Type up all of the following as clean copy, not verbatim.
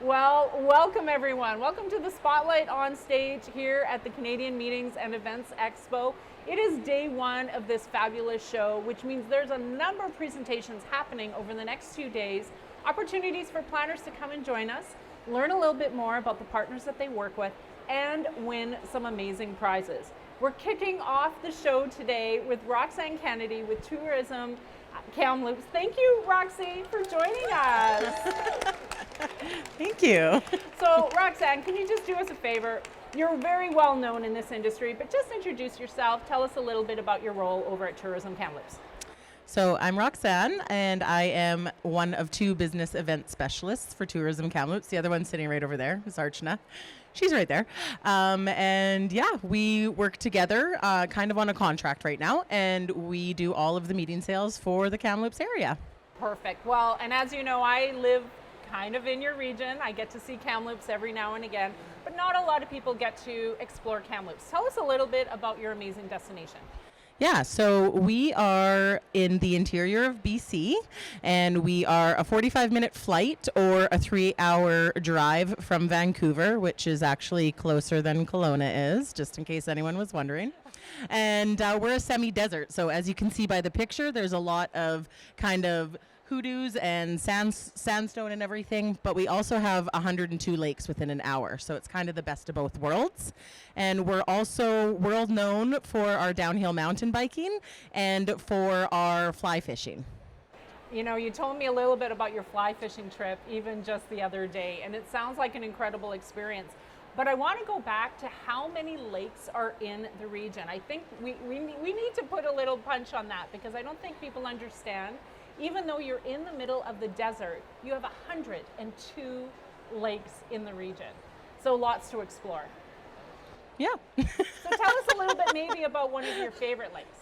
Well, welcome everyone. Welcome to the Spotlight on Stage here at the Canadian Meetings and Events Expo. It is day one of this fabulous show, which means there's a number of presentations happening over the next few days, opportunities for planners to come and join us, learn a little bit more about the partners that they work with, and win some amazing prizes. We're kicking off the show today with Roxanne Kennedy with Tourism Kamloops. Thank you, Roxy, for joining us. Thank you. So, Roxanne, can you just do us a favor? You're very well known in this industry, but just introduce yourself. Tell us a little bit about your role over at Tourism Kamloops. So I'm Roxanne, and I am one of two business event specialists for Tourism Kamloops. The other one's sitting right over there is Archana. She's right there. And yeah, we work together kind of on a contract right now, and we do all of the meeting sales for the Kamloops area. Perfect. Well, and as you know, I live kind of in your region. I get to see Kamloops every now and again, but not a lot of people get to explore Kamloops. Tell us a little bit about your amazing destination. Yeah, so we are in the interior of BC, and we are a 45-minute flight or a 3-hour drive from Vancouver, which is actually closer than Kelowna is, just in case anyone was wondering. And we're a semi-desert, so as you can see by the picture, there's a lot of kind of hoodoos and sandstone and everything, but we also have 102 lakes within an hour, so it's kind of the best of both worlds. And we're also world known for our downhill mountain biking and for our fly fishing. You know, you told me a little bit about your fly fishing trip even just the other day, and it sounds like an incredible experience. But I want to go back to how many lakes are in the region. I think we need to put a little punch on that, because I don't think people understand. Even though you're in the middle of the desert, you have 102 lakes in the region. So lots to explore. Yeah. So tell us a little bit maybe about one of your favorite lakes.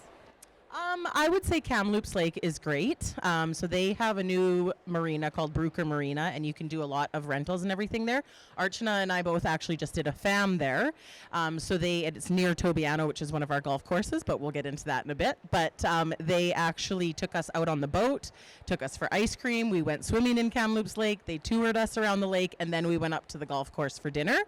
I would say Kamloops Lake is great. So they have a new marina called Brooker Marina, and you can do a lot of rentals and everything there. Archana and I both actually just did a FAM there. It's near Tobiano, which is one of our golf courses, but we'll get into that in a bit. But they actually took us out on the boat, took us for ice cream. We went swimming in Kamloops Lake. They toured us around the lake, and then we went up to the golf course for dinner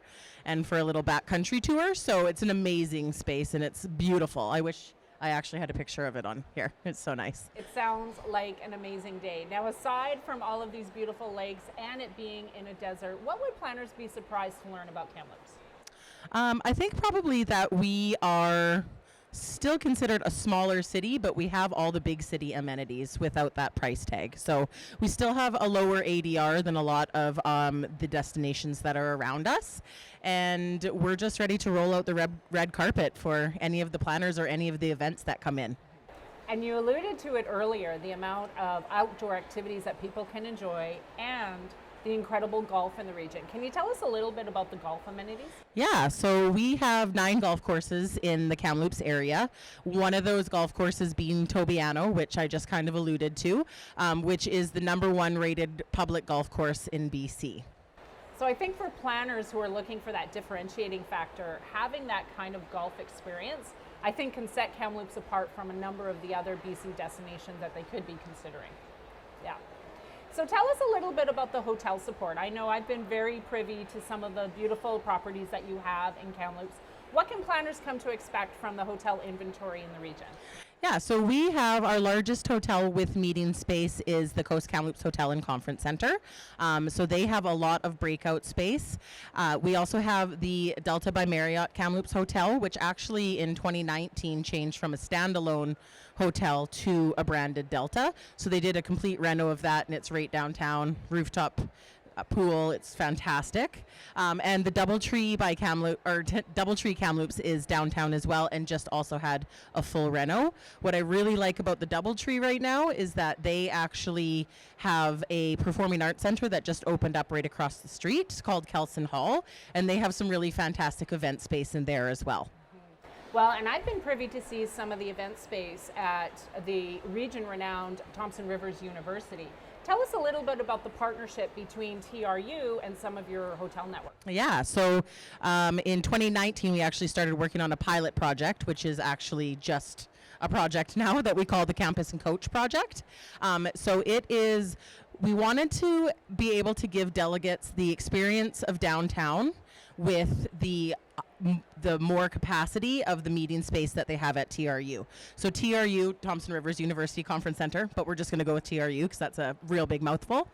and for a little backcountry tour. So it's an amazing space, and it's beautiful. I wish I actually had a picture of it on here. It's so nice. It sounds like an amazing day. Now, aside from all of these beautiful lakes and it being in a desert, what would planners be surprised to learn about Kamloops? I think probably that we are still considered a smaller city, but we have all the big city amenities without that price tag. So we still have a lower ADR than a lot of the destinations that are around us. And we're just ready to roll out the red carpet for any of the planners or any of the events that come in. And you alluded to it earlier, the amount of outdoor activities that people can enjoy and the incredible golf in the region. Can you tell us a little bit about the golf amenities? Yeah, so we have 9 golf courses in the Kamloops area. One of those golf courses being Tobiano, which I just kind of alluded to, which is the #1 rated public golf course in BC. So I think for planners who are looking for that differentiating factor, having that kind of golf experience, I think can set Kamloops apart from a number of the other BC destinations that they could be considering. Yeah. So tell us a little bit about the hotel support. I know I've been very privy to some of the beautiful properties that you have in Kamloops. What can planners come to expect from the hotel inventory in the region? Yeah, so we have our largest hotel with meeting space is the Coast Kamloops Hotel and Conference Center. So they have a lot of breakout space. We also have the Delta by Marriott Kamloops Hotel, which actually in 2019 changed from a standalone hotel to a branded Delta. So they did a complete reno of that, and it's right downtown, rooftop pool. It's fantastic. And the Doubletree by Kamloops, or Doubletree Kamloops, is downtown as well, and just also had a full reno. What I really like about the Doubletree right now is that they actually have a performing arts center that just opened up right across the street called Kelson Hall, and they have some really fantastic event space in there as well. Well, and I've been privy to see some of the event space at the region-renowned Thompson Rivers University. Tell us a little bit about the partnership between TRU and some of your hotel network. Yeah, so in 2019, we actually started working on a pilot project, which is actually just a project now that we call the Campus and Coach Project. So it is we wanted to be able to give delegates the experience of downtown with the more capacity of the meeting space that they have at TRU. So TRU, Thompson Rivers University Conference Center, but we're just going to go with TRU because that's a real big mouthful.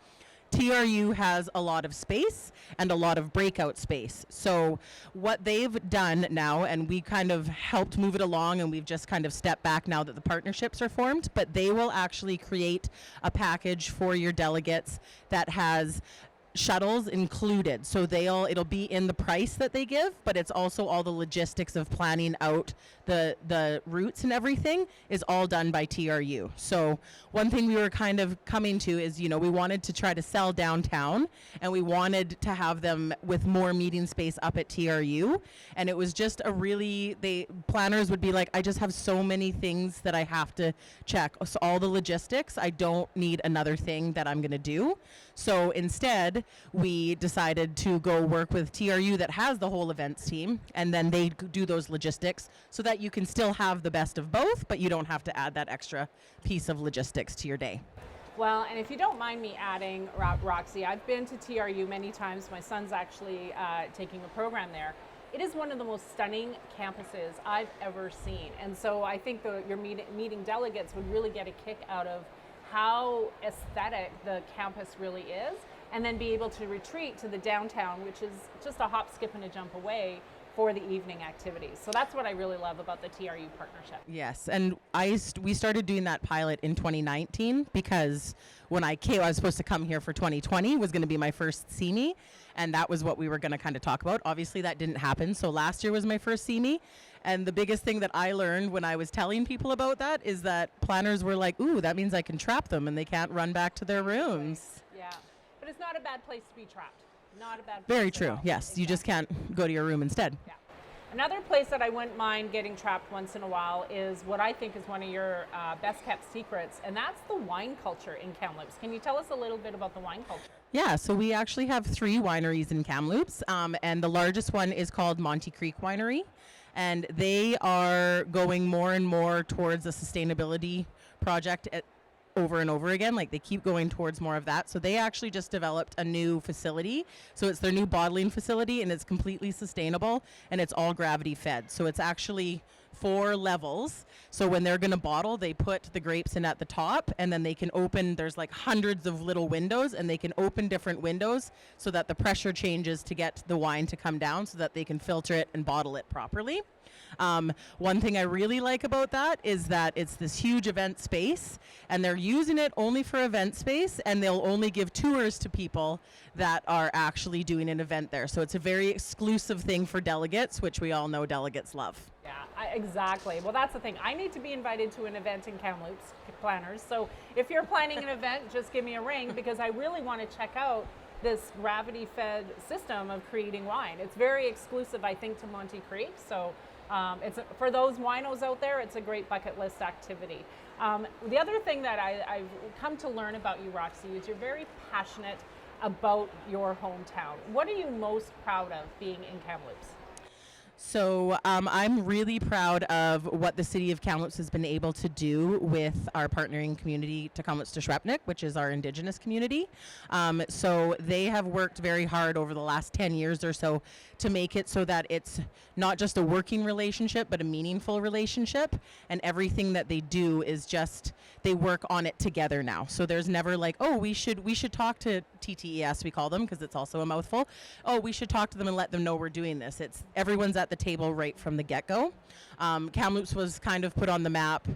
TRU has a lot of space and a lot of breakout space. So what they've done now, and we kind of helped move it along, and we've just kind of stepped back now that the partnerships are formed, but they will actually create a package for your delegates that has shuttles included. So it'll be in the price that they give, but it's also all the logistics of planning out the routes and everything is all done by TRU. So one thing we were kind of coming to is, we wanted to try to sell downtown, and we wanted to have them with more meeting space up at TRU. And it was just planners would be like, I just have so many things that I have to check. So all the logistics, I don't need another thing that I'm going to do. So instead, we decided to go work with TRU that has the whole events team, and then they do those logistics so that you can still have the best of both, but you don't have to add that extra piece of logistics to your day. Well, and if you don't mind me adding, Roxy, I've been to TRU many times. My son's actually taking a program there. It is one of the most stunning campuses I've ever seen. And so I think your meeting delegates would really get a kick out of how aesthetic the campus really is, and then be able to retreat to the downtown, which is just a hop, skip, and a jump away for the evening activities. So that's what I really love about the TRU partnership. Yes, and we started doing that pilot in 2019 because when I came, I was supposed to come here for 2020, was going to be my first CME, and that was what we were going to kind of talk about. Obviously, that didn't happen, so last year was my first CME, and the biggest thing that I learned when I was telling people about that is that planners were like, ooh, that means I can trap them and they can't run back to their rooms. Yeah, but it's not a bad place to be trapped. Not a bad place. Very true, yes. Exactly. You just can't go to your room instead. Yeah. Another place that I wouldn't mind getting trapped once in a while is what I think is one of your best kept secrets, and that's the wine culture in Kamloops. Can you tell us a little bit about the wine culture? Yeah, so we actually have 3 wineries in Kamloops, and the largest one is called Monte Creek Winery, and they are going more and more towards a sustainability project over and over again. Like, they keep going towards more of that. So they actually just developed a new facility. So it's their new bottling facility, and it's completely sustainable, and it's all gravity fed. So it's actually 4 levels. So when they're going to bottle, they put the grapes in at the top, and then they can open, there's like hundreds of little windows, and they can open different windows so that the pressure changes to get the wine to come down so that they can filter it and bottle it properly. One thing I really like about that is that it's this huge event space, and they're using it only for event space, and they'll only give tours to people that are actually doing an event there. So it's a very exclusive thing for delegates, which we all know delegates love. Yeah, exactly. Well, that's the thing. I need to be invited to an event in Kamloops, planners. So if you're planning an event, just give me a ring, because I really want to check out this gravity-fed system of creating wine. It's very exclusive, I think, to Monte Creek. So for those winos out there, it's a great bucket list activity. The other thing that I've come to learn about you, Roxy, is you're very passionate about your hometown. What are you most proud of being in Kamloops? So I'm really proud of what the City of Kamloops has been able to do with our partnering community, Kamloops to Shrepnik, which is our Indigenous community. So they have worked very hard over the last 10 years or so to make it so that it's not just a working relationship, but a meaningful relationship. And everything that they do is just, they work on it together now. So there's never like, oh, we should talk to TTES, we call them, because it's also a mouthful. Oh, we should talk to them and let them know we're doing this. It's everyone's at the table right from the get-go. Kamloops was kind of put on the map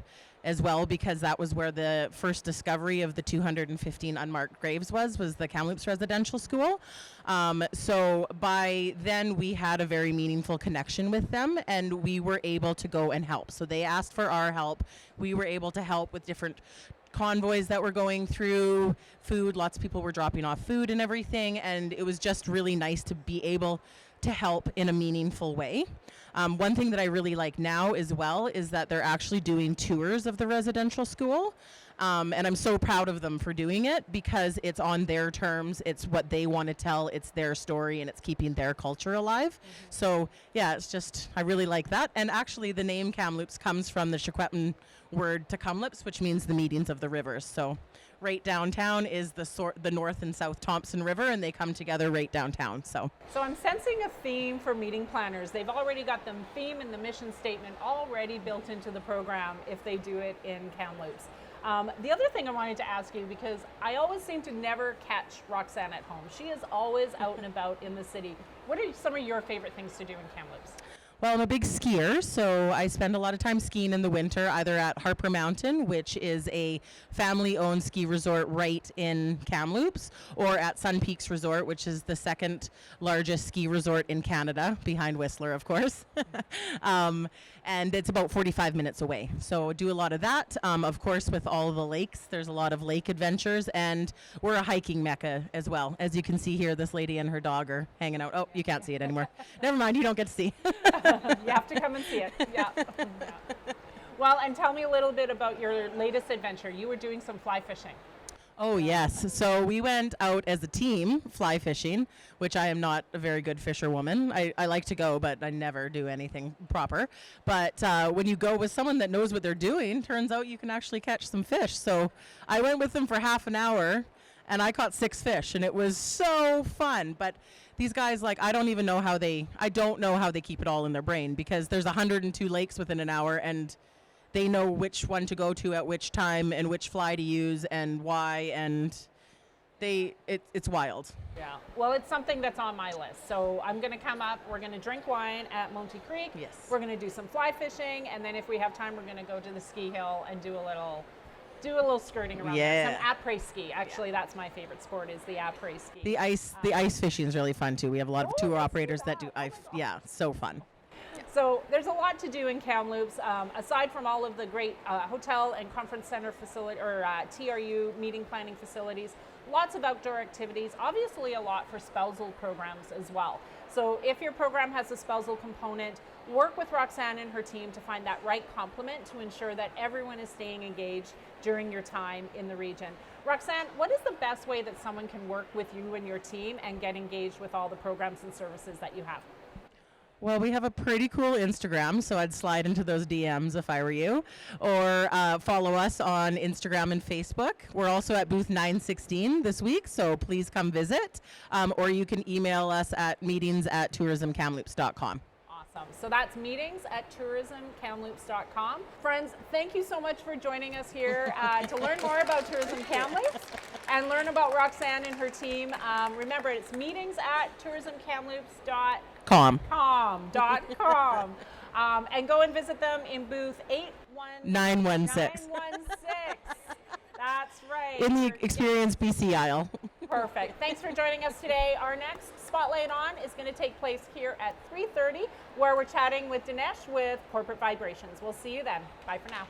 as well because that was where the first discovery of the 215 unmarked graves was the Kamloops Residential School. So by then we had a very meaningful connection with them, and we were able to go and help. So they asked for our help. We were able to help with different convoys that were going through, food, lots of people were dropping off food and everything, and it was just really nice to be able to help in a meaningful way. One thing that I really like now as well is that they're actually doing tours of the residential school. And I'm so proud of them for doing it because it's on their terms, it's what they want to tell, it's their story, and it's keeping their culture alive. Mm-hmm. So yeah, it's just, I really like that. And actually the name Kamloops comes from the Secwepemc word to Kamloops, which means the meetings of the rivers. So right downtown is the North and South Thompson River, and they come together right downtown. So I'm sensing a theme for meeting planners. They've already got the theme and the mission statement already built into the program if they do it in Kamloops. The other thing I wanted to ask you, because I always seem to never catch Roxanne at home. She is always out and about in the city. What are some of your favorite things to do in Kamloops? well, I'm a big skier, so I spend a lot of time skiing in the winter, either at Harper Mountain, which is a family-owned ski resort right in Kamloops, or at Sun Peaks Resort, which is the second largest ski resort in Canada, behind Whistler, of course. And it's about 45 minutes away. So do a lot of that. Of course, with all the lakes, there's a lot of lake adventures, and we're a hiking mecca as well. As you can see here, this lady and her dog are hanging out. Oh, you can't see it anymore. Never mind, you don't get to see. You have to come and see it. Yeah. Well, and tell me a little bit about your latest adventure. You were doing some fly fishing. Oh, yes. So we went out as a team fly fishing, which I am not a very good fisherwoman. I like to go, but I never do anything proper. But when you go with someone that knows what they're doing, turns out you can actually catch some fish. So I went with them for half an hour, and I caught 6 fish, and it was so fun. But these guys, I don't know how they keep it all in their brain, because there's 102 lakes within an hour, and they know which one to go to at which time and which fly to use and why, and it's wild. Yeah. Well, it's something that's on my list. So I'm going to come up, we're going to drink wine at Monty Creek. Yes. We're going to do some fly fishing, and then if we have time, we're going to go to the ski hill and do a little skirting around there. Some après ski. Actually, that's my favorite sport, is the après ski. The ice fishing is really fun too. We have a lot of tour operators that do ice. Yeah, so fun. So there's a lot to do in Kamloops, aside from all of the great hotel and conference center facility, or TRU meeting planning facilities. Lots of outdoor activities, obviously a lot for spousal programs as well. So if your program has a spousal component, work with Roxanne and her team to find that right complement to ensure that everyone is staying engaged during your time in the region. Roxanne, what is the best way that someone can work with you and your team and get engaged with all the programs and services that you have? Well, we have a pretty cool Instagram, so I'd slide into those DMs if I were you, or follow us on Instagram and Facebook. We're also at booth 916 this week, so please come visit, or you can email us at meetings@tourismkamloops.com. Awesome. So that's meetings@tourismkamloops.com. Friends, thank you so much for joining us here to learn more about Tourism Kamloops and learn about Roxanne and her team. Remember, it's meetings@tourismkamloops.com. And go and visit them in booth 916. That's right. In the Experience BC aisle. Perfect. Thanks for joining us today. Our next Spotlight On is going to take place here at 3:30, where we're chatting with Dinesh with Corporate Vibrations. We'll see you then. Bye for now.